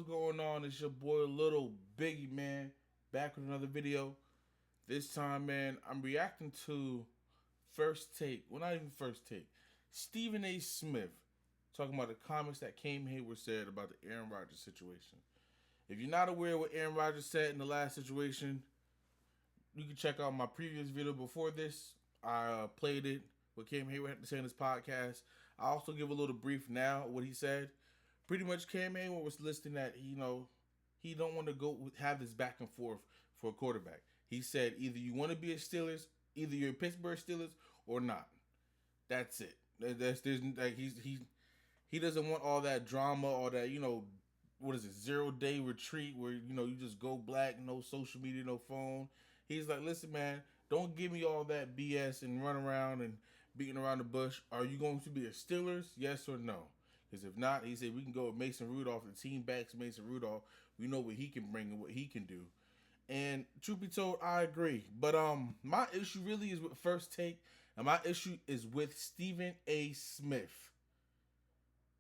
going on? It's your boy Little Biggie, man. Back with another video. This time, man, I'm reacting to First Take. Well, not even First Take. Stephen A. Smith talking about the comments that Cam Hayward said about the Aaron Rodgers situation. If you're not aware of what Aaron Rodgers said in the last situation, you can check out my previous video before this. I played it, what Cam Hayward had to say in his podcast. I also give a little brief now what he said. Pretty much Cam Hayward was listing that, he don't want to go have this back and forth for a quarterback. He said either you want to be a Steelers, either you're a Pittsburgh Steelers or not. That's it. There's like he doesn't want all that drama, all that, what is it, 0-day retreat where, you just go black, no social media, no phone. He's like, listen, man, don't give me all that BS and run around and beating around the bush. Are you going to be a Steelers? Yes or no? Because if not, he said we can go with Mason Rudolph. The team backs Mason Rudolph. We know what he can bring and what he can do. And truth be told, I agree. But my issue really is with First Take, and my issue is with Stephen A. Smith.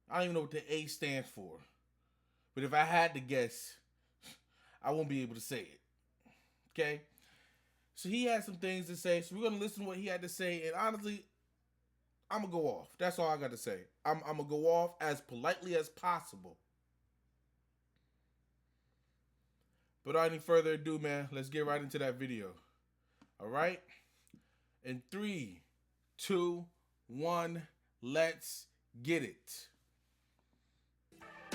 I don't even know what the A stands for. But if I had to guess, I won't be able to say it. Okay? So he had some things to say. So we're going to listen to what he had to say. And honestly, I'm going to go off. That's all I got to say. I'm going to go off as politely as possible. But without any further ado, man, let's get right into that video. All right? In 3, 2, 1, let's get it.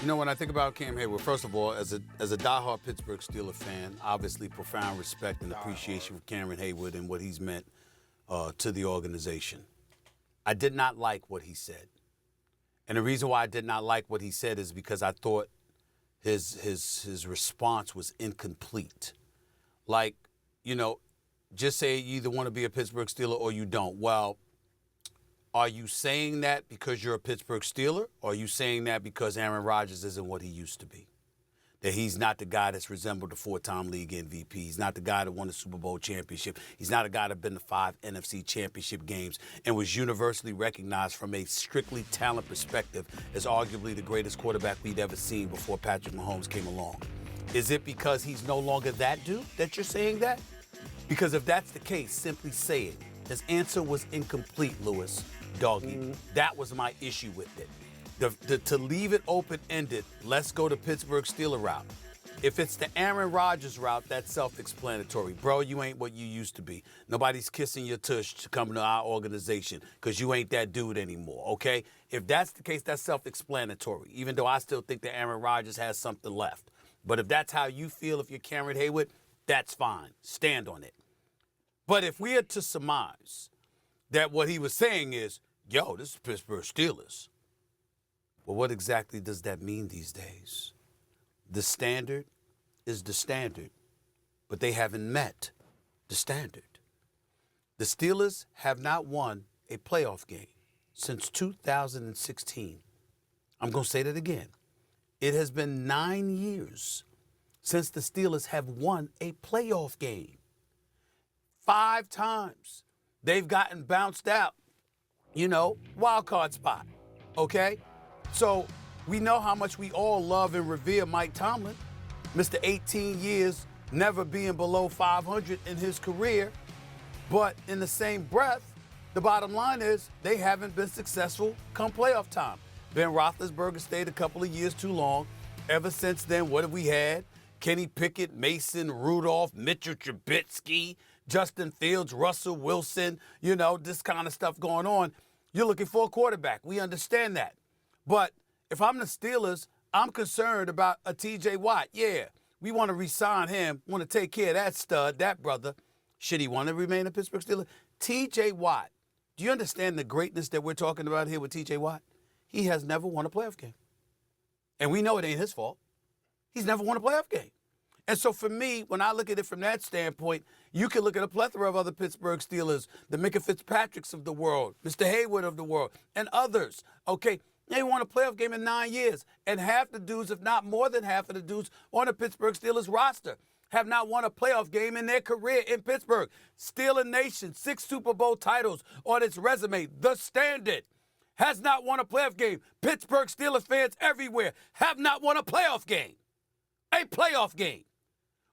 You know, when I think about Cam Hayward, first of all, as a diehard Pittsburgh Steelers fan, obviously profound respect and appreciation for Cameron Hayward and what he's meant to the organization. I did not like what he said. And the reason why I did not like what he said is because I thought his response was incomplete. Like, just say you either want to be a Pittsburgh Steeler or you don't. Well, are you saying that because you're a Pittsburgh Steeler, or are you saying that because Aaron Rodgers isn't what he used to be? That he's not the guy that's resembled a 4-time league MVP. He's not the guy that won the Super Bowl championship. He's not a guy that been to 5 NFC championship games and was universally recognized from a strictly talent perspective as arguably the greatest quarterback we'd ever seen before Patrick Mahomes came along. Is it because he's no longer that dude that you're saying that? Because if that's the case, simply say it. His answer was incomplete, Lewis. Doggy. That was my issue with it. To leave it open-ended, let's go to Pittsburgh Steeler route. If it's the Aaron Rodgers route, that's self-explanatory. Bro, you ain't what you used to be. Nobody's kissing your tush to come to our organization because you ain't that dude anymore, okay? If that's the case, that's self-explanatory, even though I still think that Aaron Rodgers has something left. But if that's how you feel, if you're Cameron Hayward, that's fine. Stand on it. But if we are to surmise that what he was saying is, yo, this is Pittsburgh Steelers. Well, what exactly does that mean these days? The standard is the standard, but they haven't met the standard. The Steelers have not won a playoff game since 2016. I'm going to say that again. It has been 9 years since the Steelers have won a playoff game. 5 times. They've gotten bounced out, wild card spot, okay? So we know how much we all love and revere Mike Tomlin. Mr. 18 years, never being below 500 in his career. But in the same breath, the bottom line is they haven't been successful come playoff time. Ben Roethlisberger stayed a couple of years too long. Ever since then, what have we had? Kenny Pickett, Mason Rudolph, Mitchell Trubisky, Justin Fields, Russell Wilson, this kind of stuff going on. You're looking for a quarterback. We understand that. But if I'm the Steelers, I'm concerned about a TJ Watt. Yeah, we want to re-sign him, want to take care of that stud, that brother. Should he want to remain a Pittsburgh Steeler? TJ Watt, do you understand the greatness that we're talking about here with TJ Watt? He has never won a playoff game. And we know it ain't his fault. He's never won a playoff game. And so for me, when I look at it from that standpoint, you can look at a plethora of other Pittsburgh Steelers, the Minka Fitzpatricks of the world, Mr. Hayward of the world, and others, okay? They won a playoff game in 9 years, and half the dudes, if not more than half of the dudes on the Pittsburgh Steelers roster have not won a playoff game in their career in Pittsburgh. Steeler Nation, 6 Super Bowl titles on its resume. The Standard has not won a playoff game. Pittsburgh Steelers fans everywhere have not won a playoff game. a playoff game.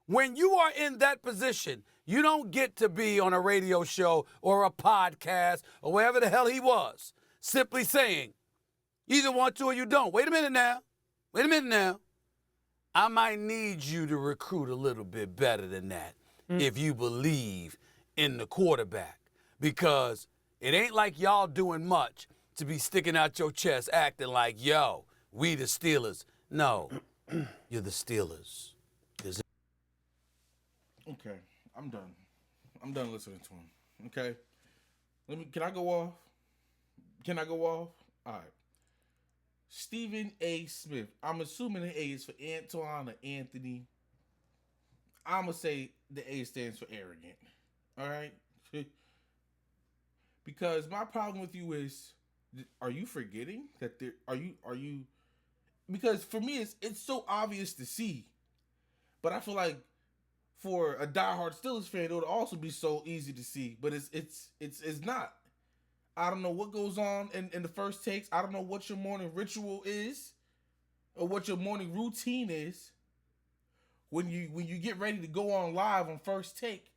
When you are in that position, you don't get to be on a radio show or a podcast or wherever the hell he was, simply saying, you either want to or you don't. Wait a minute now. I might need you to recruit a little bit better than that if you believe in the quarterback. Because it ain't like y'all doing much to be sticking out your chest acting like, yo, we the Steelers. No, you're the Steelers. Okay, I'm done. I'm done listening to him. Okay, can I go off? All right. Stephen A. Smith. I'm assuming the A is for Antoine or Anthony. I'm gonna say the A stands for arrogant. All right. Because my problem with you is, are you forgetting that there? Are you? Because for me, it's so obvious to see, but I feel like for a diehard Steelers fan, it would also be so easy to see, but it's not. I don't know what goes on in the first takes. I don't know what your morning ritual is, or what your morning routine is. When you get ready to go on live on First Take,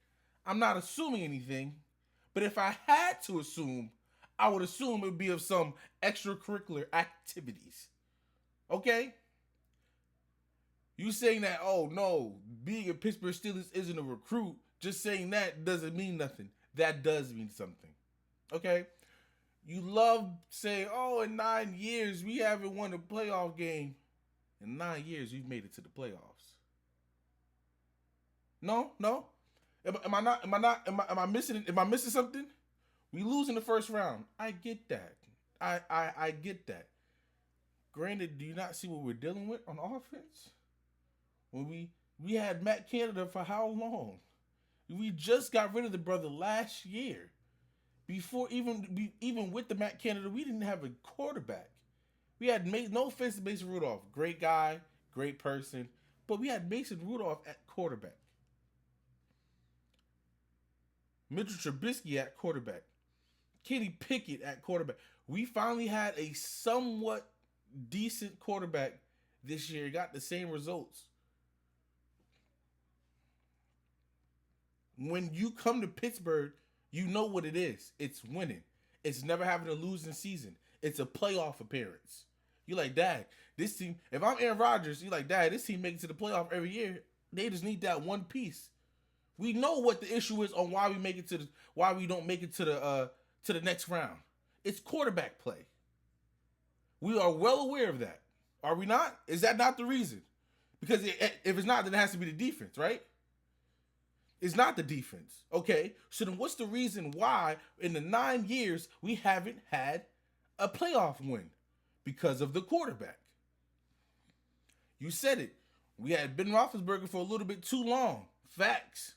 I'm not assuming anything, but if I had to assume, I would assume it would be of some extracurricular activities. Okay? You saying that, oh no, being a Pittsburgh Steelers isn't a recruit, just saying that doesn't mean nothing. That does mean something. Okay? You love saying, oh, in 9 years, we haven't won a playoff game. In 9 years, we've made it to the playoffs. No? Am I missing something? We lose in the first round. I get that. I get that. Granted, do you not see what we're dealing with on offense? When we had Matt Canada for how long? We just got rid of the brother last year. Before even with the Matt Canada, we didn't have a quarterback. We had no offense to Mason Rudolph, great guy, great person, but we had Mason Rudolph at quarterback. Mitchell Trubisky at quarterback. Kenny Pickett at quarterback. We finally had a somewhat decent quarterback this year. Got the same results. When you come to Pittsburgh, you know what it is. It's winning. It's never having a losing season. It's a playoff appearance. You're like, Dad, this team, if I'm Aaron Rodgers, you're like, Dad, this team makes it to the playoff every year. They just need that one piece. We know what the issue is on why we don't make it to the next round. It's quarterback play. We are well aware of that. Are we not? Is that not the reason? Because if it's not, then it has to be the defense, right? It's not the defense. Okay, so then what's the reason why in the 9 years we haven't had a playoff win? Because of the quarterback. You said it. We had Ben Roethlisberger for a little bit too long. Facts.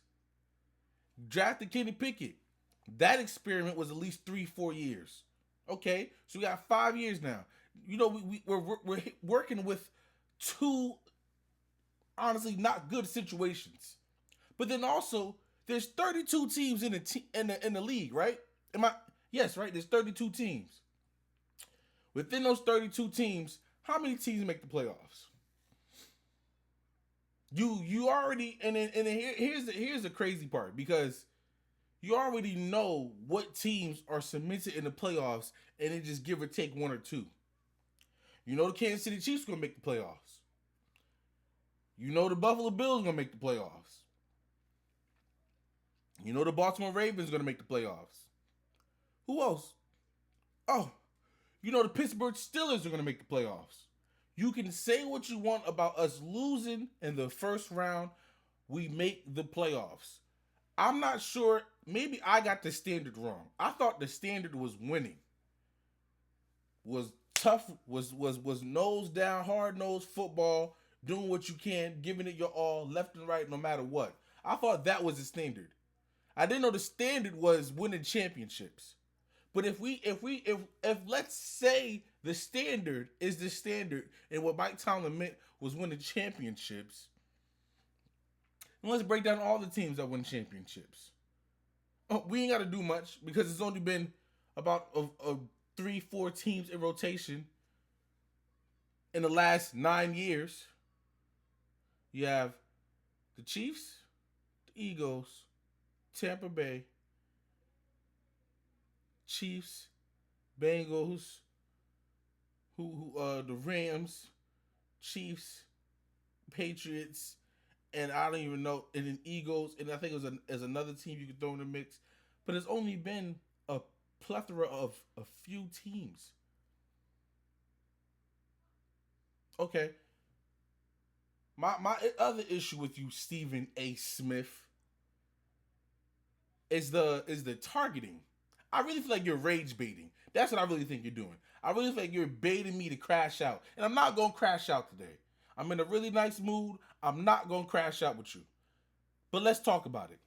Drafted Kenny Pickett. That experiment was at least 3-4 years. Okay, so we got 5 years now. You know, we're working with two honestly not good situations. But then also, there's 32 teams in the league, right? Yes, right? There's 32 teams. Within those 32 teams, how many teams make the playoffs? You already here's the crazy part, because you already know what teams are submitted in the playoffs, and then just give or take one or two. You know the Kansas City Chiefs are gonna make the playoffs. You know the Buffalo Bills are gonna make the playoffs. You know the Baltimore Ravens are going to make the playoffs. Who else? Oh, you know the Pittsburgh Steelers are going to make the playoffs. You can say what you want about us losing in the first round. We make the playoffs. I'm not sure. Maybe I got the standard wrong. I thought the standard was winning. Was tough, was nose down, hard-nosed football, doing what you can, giving it your all, left and right, no matter what. I thought that was the standard. I didn't know the standard was winning championships. But if let's say the standard is the standard, and what Mike Tomlin meant was winning championships, and let's break down all the teams that win championships. Oh, we ain't got to do much, because it's only been about 3-4 teams in rotation in the last 9 years. You have the Chiefs, the Eagles, Tampa Bay, Chiefs, Bengals, the Rams, Chiefs, Patriots, and I don't even know, and then Eagles, and I think it was as another team you could throw in the mix. But it's only been a plethora of a few teams. Okay. My other issue with you, Stephen A. Smith, is the targeting. I really feel like you're rage baiting. That's what I really think you're doing. I really feel like you're baiting me to crash out. And I'm not gonna crash out today. I'm in a really nice mood. I'm not gonna crash out with you. But let's talk about it.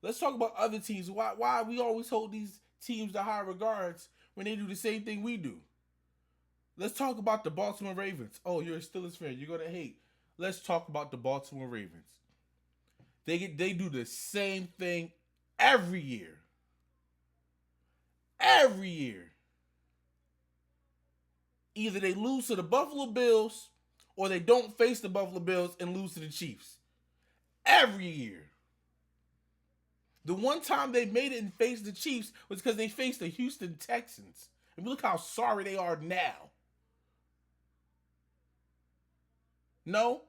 Let's talk about other teams. Why we always hold these teams to high regards when they do the same thing we do. Let's talk about the Baltimore Ravens. Oh, you're a Steelers fan. You're gonna hate. Let's talk about the Baltimore Ravens. They do the same thing every year. Every year. Either they lose to the Buffalo Bills or they don't face the Buffalo Bills and lose to the Chiefs. Every year. The one time they made it and faced the Chiefs was because they faced the Houston Texans. And look how sorry they are now. No?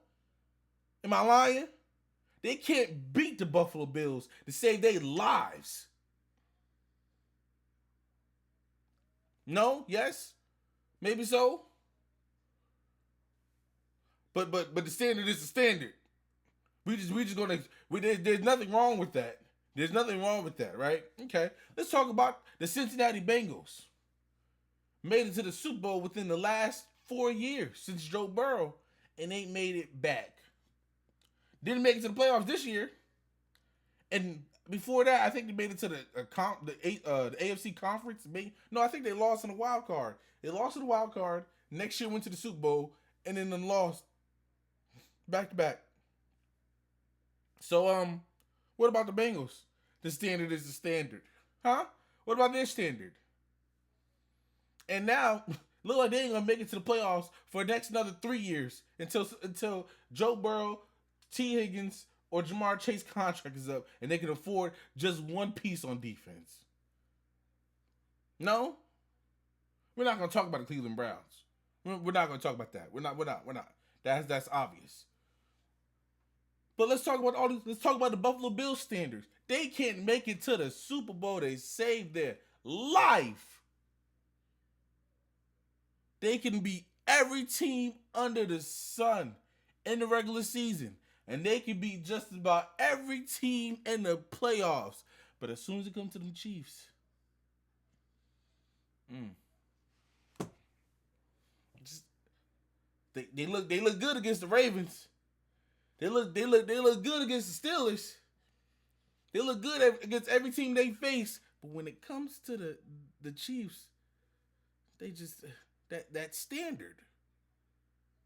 Am I lying? They can't beat the Buffalo Bills to save their lives. No? Yes? Maybe so? But the standard is the standard. There's nothing wrong with that. There's nothing wrong with that, right? Okay. Let's talk about the Cincinnati Bengals. Made it to the Super Bowl within the last 4 years since Joe Burrow and ain't made it back. Didn't make it to the playoffs this year. And before that, I think they made it to the AFC conference. No, I think they lost in the wild card. They lost in the wild card. Next year went to the Super Bowl and then lost back to back. So what about the Bengals? The standard is the standard. Huh? What about their standard? And now, look like they ain't gonna make it to the playoffs for the next another 3 years until Joe Burrow, T. Higgins, or Jamar Chase contract is up and they can afford just one piece on defense. No? We're not gonna talk about the Cleveland Browns. We're not gonna talk about that. We're not. That's obvious. But let's talk about let's talk about the Buffalo Bills standards. They can't make it to the Super Bowl. They saved their life. They can beat every team under the sun in the regular season. And they can beat just about every team in the playoffs. But as soon as it comes to them Chiefs, they look good against the Ravens. They look good against the Steelers. They look good against every team they face. But when it comes to the Chiefs, they just that standard.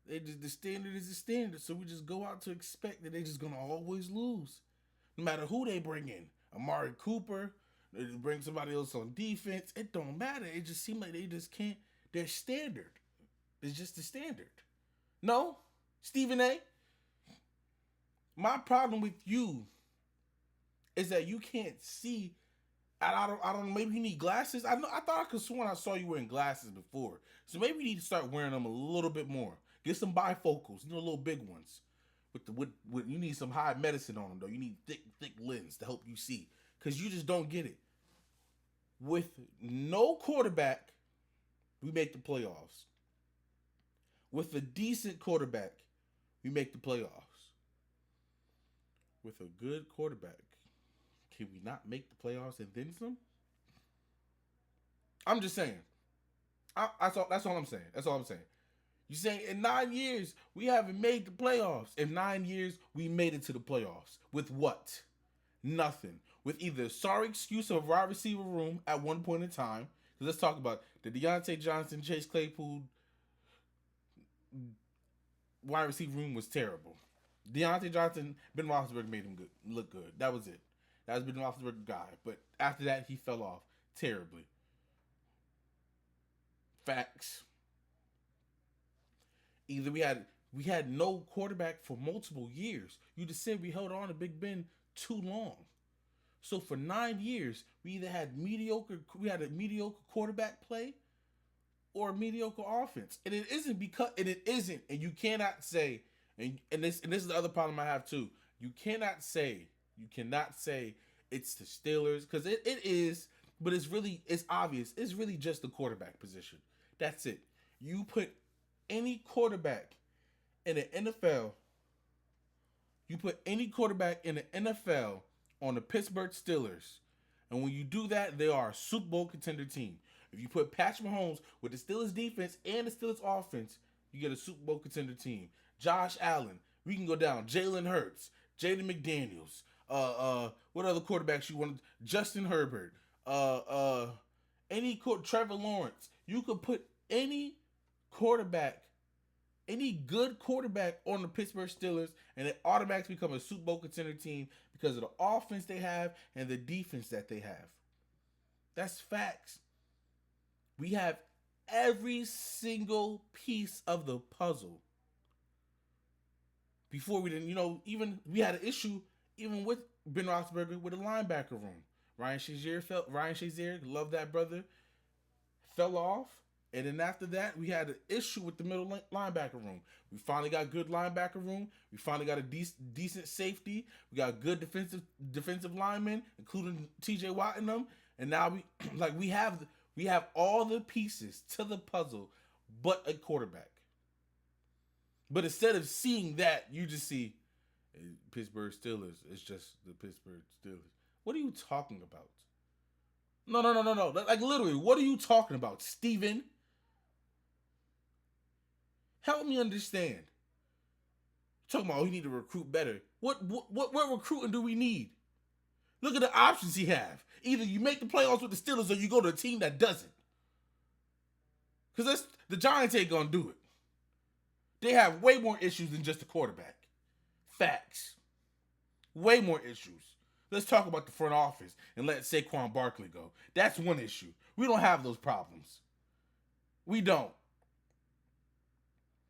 The standard is the standard. So we just go out to expect that they're just gonna always lose. No matter who they bring in. Amari Cooper, they bring somebody else on defense. It don't matter. It just seems like they just can't. Their standard is just the standard. No? Stephen A? My problem with you is that you can't see. I don't know. Maybe you need glasses. I thought I could sworn I saw you wearing glasses before. So maybe you need to start wearing them a little bit more. Get some bifocals, little big ones. With you need some high medicine on them though. You need thick lens to help you see, because you just don't get it. With no quarterback, we make the playoffs. With a decent quarterback, we make the playoffs. With a good quarterback, can we not make the playoffs and then some? I'm just saying. That's all I'm saying. That's all I'm saying. You're saying in 9 years, we haven't made the playoffs. In 9 years, we made it to the playoffs. With what? Nothing. With either a sorry excuse of a wide receiver room at one point in time. Because let's talk about the Deontay Johnson, Chase Claypool wide receiver room was terrible. Deontay Johnson, Ben Roethlisberger made him look good. That was it. That was Ben Roethlisberger's guy. But after that, he fell off terribly. Facts. Either we had We had no quarterback for multiple years. You just said we held on to Big Ben too long. So for 9 years, we either had a mediocre quarterback play or a mediocre offense. And and you cannot say, and this is the other problem I have too. You cannot say it's the Steelers, because it is, but it's obvious. It's really just the quarterback position. That's it. You put any quarterback in the NFL, on the Pittsburgh Steelers, and when you do that, they are a Super Bowl contender team. If you put Patrick Mahomes with the Steelers defense and the Steelers offense, you get a Super Bowl contender team. Josh Allen, we can go down. Jalen Hurts, Jaden McDaniels. What other quarterbacks you want? Justin Herbert. Trevor Lawrence. You could put any good quarterback on the Pittsburgh Steelers, and it automatically become a Super Bowl contender team because of the offense they have and the defense that they have. That's facts. We have every single piece of the puzzle. Before we didn't, we had an issue even with Ben Roethlisberger with the linebacker room. Ryan Shazier, love that brother, fell off. And then after that, we had an issue with the middle linebacker room. We finally got good linebacker room. We finally got a decent safety. We got good defensive linemen, including T.J. Watt in them. And now we have all the pieces to the puzzle, but a quarterback. But instead of seeing that, you just see Pittsburgh Steelers. It's just the Pittsburgh Steelers. What are you talking about? No. Like literally, what are you talking about, Steven? Help me understand. Talking about we need to recruit better. What recruiting do we need? Look at the options he have. Either you make the playoffs with the Steelers or you go to a team that doesn't. Because the Giants ain't gonna do it. They have way more issues than just the quarterback. Facts. Way more issues. Let's talk about the front office and let Saquon Barkley go. That's one issue. We don't have those problems. We don't.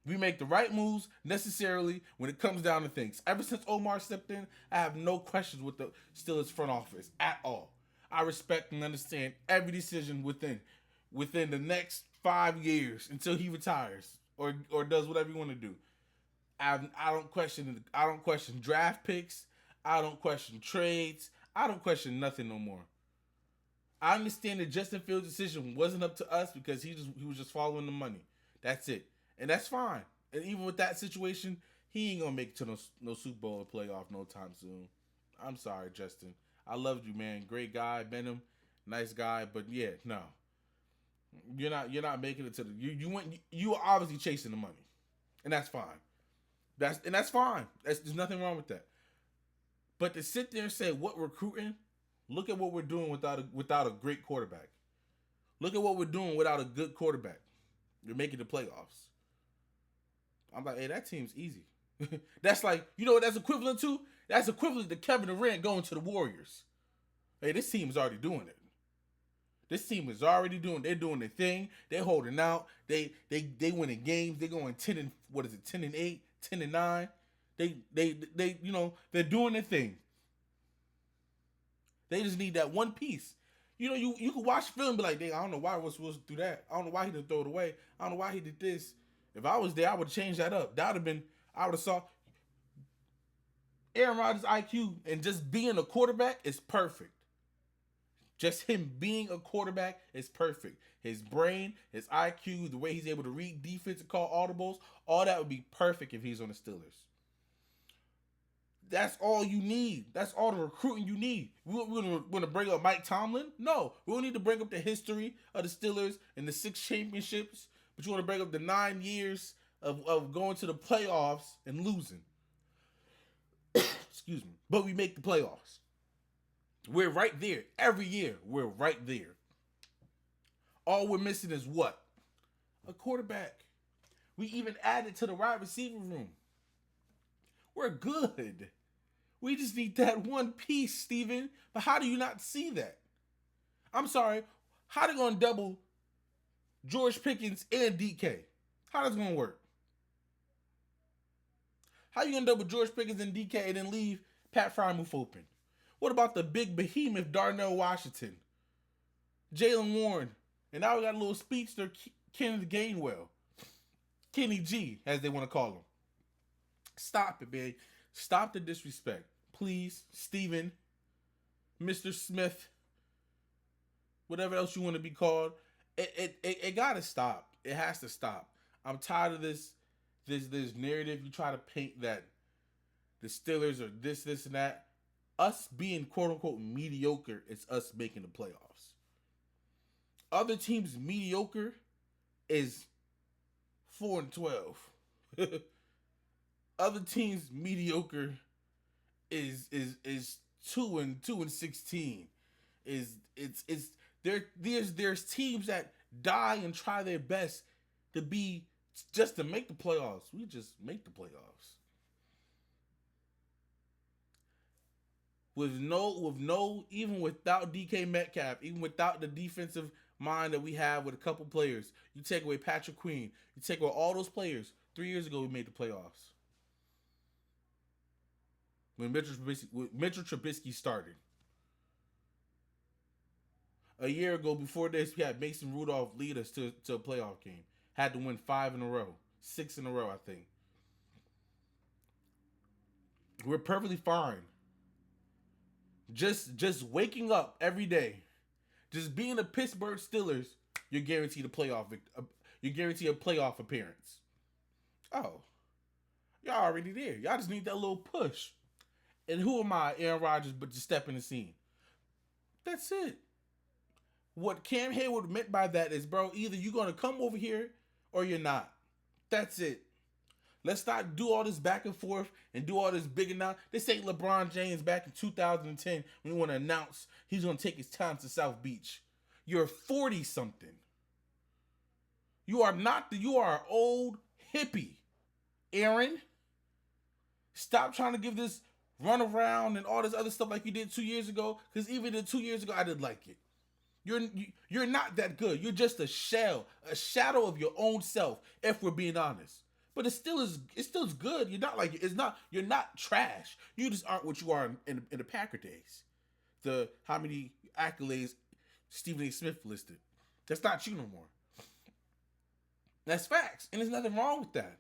We make the right moves necessarily when it comes down to things. Ever since Omar stepped in, I have no questions with the Steelers front office at all. I respect and understand every decision within the next 5 years until he retires or does whatever you want to do. I don't question draft picks. I don't question trades. I don't question nothing no more. I understand that Justin Fields' decision wasn't up to us because he was just following the money. That's it. And that's fine. And even with that situation, he ain't gonna make it to no Super Bowl or playoff no time soon. I'm sorry, Justin. I loved you, man. Great guy, Benham, nice guy, but yeah, no. You're not making it to the you were obviously chasing the money. And that's fine. That's fine. There's nothing wrong with that. But to sit there and say what recruiting, look at what we're doing without a great quarterback. Look at what we're doing without a good quarterback. You're making the playoffs. I'm like, hey, that team's easy. That's like, you know what that's equivalent to? That's equivalent to Kevin Durant going to the Warriors. Hey, this team is already doing it. This team is already they're doing their thing. They're holding out. They winning games. They're going 10-8, 10-9. They're doing their thing. They just need that one piece. You can watch film and be like, I don't know why we're supposed to do that. I don't know why he didn't throw it away. I don't know why he did this. If I was there, I would have changed that up. I would have saw Aaron Rodgers' IQ and just being a quarterback is perfect. Just him being a quarterback is perfect. His brain, his IQ, the way he's able to read defense and call audibles, all that would be perfect if he's on the Steelers. That's all you need. That's all the recruiting you need. We want to bring up Mike Tomlin? No. We don't need to bring up the history of the Steelers and the 6 championships, but you want to bring up the 9 years of going to the playoffs and losing. Excuse me. But we make the playoffs. We're right there. Every year, we're right there. All we're missing is what? A quarterback. We even added to the wide receiver room. We're good. We just need that one piece, Steven. But how do you not see that? I'm sorry. How they going to double George Pickens and DK? How that's going to work? How you end up with George Pickens and DK and then leave Pat Frymouth open? What about the big behemoth Darnell Washington, Jalen Warren, and now we got a little speedster Kenneth Gainwell, Kenny G, as they want to call him. Stop it, man. Stop the disrespect, please, Steven, Mr. Smith, whatever else you want to be called. It gotta stop. It has to stop. I'm tired of this narrative you try to paint that the Steelers are this, and that. Us being quote unquote mediocre is us making the playoffs. Other teams mediocre is 4-12. Other teams mediocre is 2-16. There's teams that die and try their best to be just to make the playoffs. We just make the playoffs. Even without DK Metcalf, even without the defensive mind that we have with a couple players, you take away Patrick Queen, you take away all those players. 3 years ago, we made the playoffs. When Mitchell Trubisky started. A year ago, before this, we had Mason Rudolph lead us to a playoff game. Had to win 5 in a row. 6 in a row, I think. We're perfectly fine. Just waking up every day, just being the Pittsburgh Steelers, you're guaranteed a playoff. You're guaranteed a playoff appearance. Oh, y'all already there. Y'all just need that little push. And who am I, Aaron Rodgers, but to step in the scene? That's it. What Cam Hayward meant by that is, bro, either you're gonna come over here or you're not. That's it. Let's not do all this back and forth and do all this big announcement. This ain't LeBron James back in 2010 when we want to announce he's going to take his time to South Beach. You're 40-something. You are an old hippie. Aaron, stop trying to give this run around and all this other stuff like you did 2 years ago, because even in 2 years ago, I didn't like it. You're not that good. You're just a shadow of your own self, if we're being honest. But it's still good. You're not trash. You just aren't what you are in the Packer days. How many accolades Stephen A. Smith listed. That's not you no more. That's facts. And there's nothing wrong with that.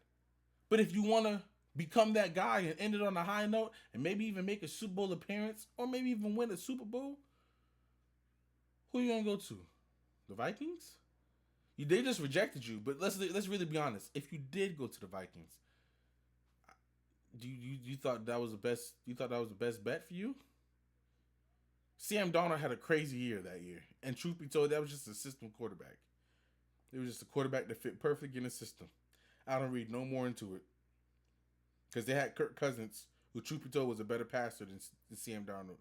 But if you want to become that guy and end it on a high note and maybe even make a Super Bowl appearance or maybe even win a Super Bowl, who are you going to go to? The Vikings? They just rejected you, but let's really be honest. If you did go to the Vikings, you thought that was the best? You thought that was the best bet for you? Sam Darnold had a crazy year that year, and truth be told, that was just a system quarterback. It was just a quarterback that fit perfectly in the system. I don't read no more into it because they had Kirk Cousins, who truth be told was a better passer than Sam Darnold.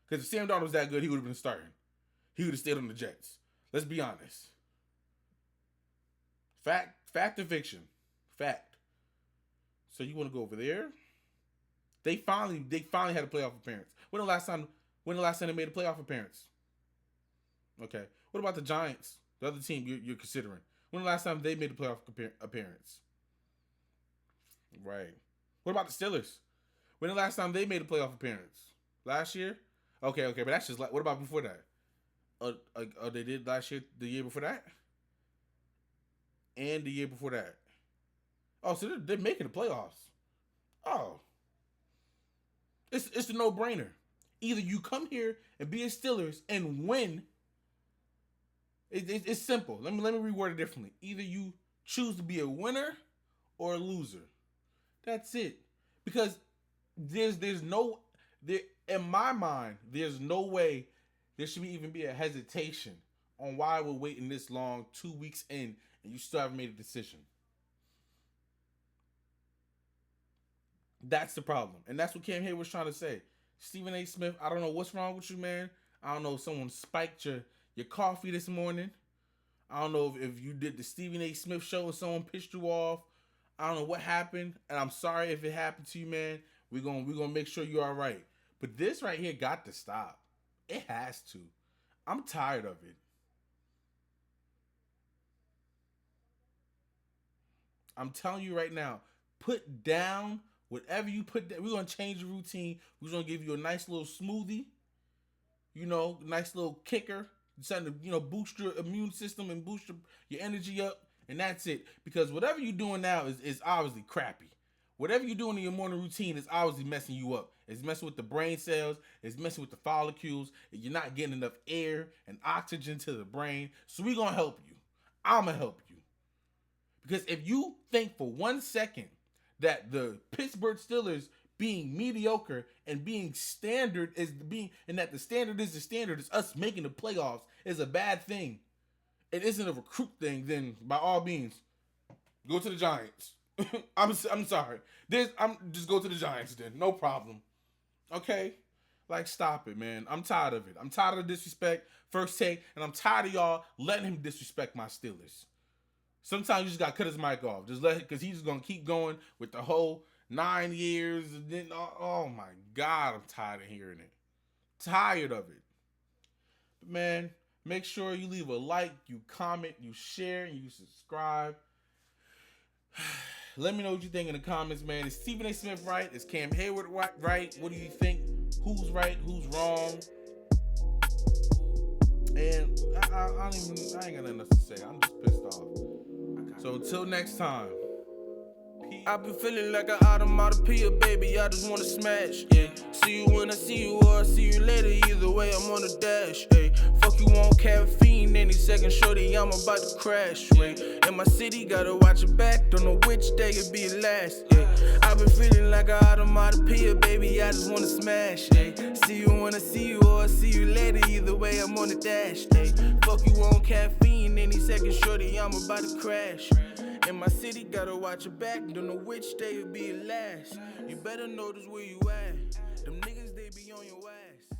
Because if Sam Darnold was that good, he would have been starting. He would have stayed on the Jets. Let's be honest. Fact or fiction? Fact. So you want to go over there? They finally had a playoff appearance. When the last time they made a playoff appearance? Okay. What about the Giants, the other team you're considering? When the last time they made a playoff appearance? Right. What about the Steelers? When the last time they made a playoff appearance? Last year? Okay, but that's just like, what about before that? They did last year, the year before that? And the year before that. Oh, so they're making the playoffs. Oh. It's a no-brainer. Either you come here and be a Steelers and win. It's simple. Let me reword it differently. Either you choose to be a winner or a loser. That's it. Because in my mind, there's no way there should even be a hesitation on why we're waiting this long, 2 weeks in, and you still haven't made a decision. That's the problem. And that's what Cam Hayward was trying to say. Stephen A. Smith, I don't know what's wrong with you, man. I don't know if someone spiked your coffee this morning. I don't know if you did the Stephen A. Smith show and someone pissed you off. I don't know what happened. And I'm sorry if it happened to you, man. We're gonna make sure you're all right. But this right here got to stop. It has to. I'm tired of it. I'm telling you right now, put down Whatever you put that, we're gonna change the routine. We're gonna give you a nice little smoothie, you know, nice little kicker, something to, you know, boost your immune system and boost your energy up, and that's it. Because whatever you're doing now is obviously crappy. Whatever you're doing in your morning routine is obviously messing you up. It's messing with the brain cells. It's messing with the follicles. You're not getting enough air and oxygen to the brain. So we're gonna help you. I'm gonna help you. Because if you think for 1 second that the Pittsburgh Steelers being mediocre and being standard is being, and that the standard is us making the playoffs is a bad thing, it isn't a recruit thing, then by all means, go to the Giants. I'm sorry. I'm just go to the Giants then. No problem. Okay? Like, stop it, man. I'm tired of it. I'm tired of the disrespect. First Take, and I'm tired of y'all letting him disrespect my Steelers. Sometimes you just gotta cut his mic off. Just let it, because he's just gonna keep going with the whole 9 years. And then, oh my God, I'm tired of hearing it. Tired of it. But man, make sure you leave a like, you comment, you share, and you subscribe. Let me know what you think in the comments, man. Is Stephen A. Smith right? Is Cam Hayward right? What do you think? Who's right? Who's wrong? And I ain't got nothing else to say. I'm just pissed off. So until next time. I've been feeling like an automatopoeia, baby, I just wanna smash, yeah. See you when I see you, or I see you later, either way, I'm on the dash, yeah. Fuck you on caffeine, any second, shorty, I'm about to crash, right? In my city, gotta watch your back, don't know which day it'll be the last, yeah. I've been feeling like an automatopoeia, baby, I just wanna smash, yeah. See you when I see you, or I see you later, either way, I'm on the dash, yeah. Fuck you on caffeine, any second, shorty, I'm about to crash. In my city, gotta watch your back, don't know which day it'll be the last. You better notice where you at. Them niggas, they be on your ass.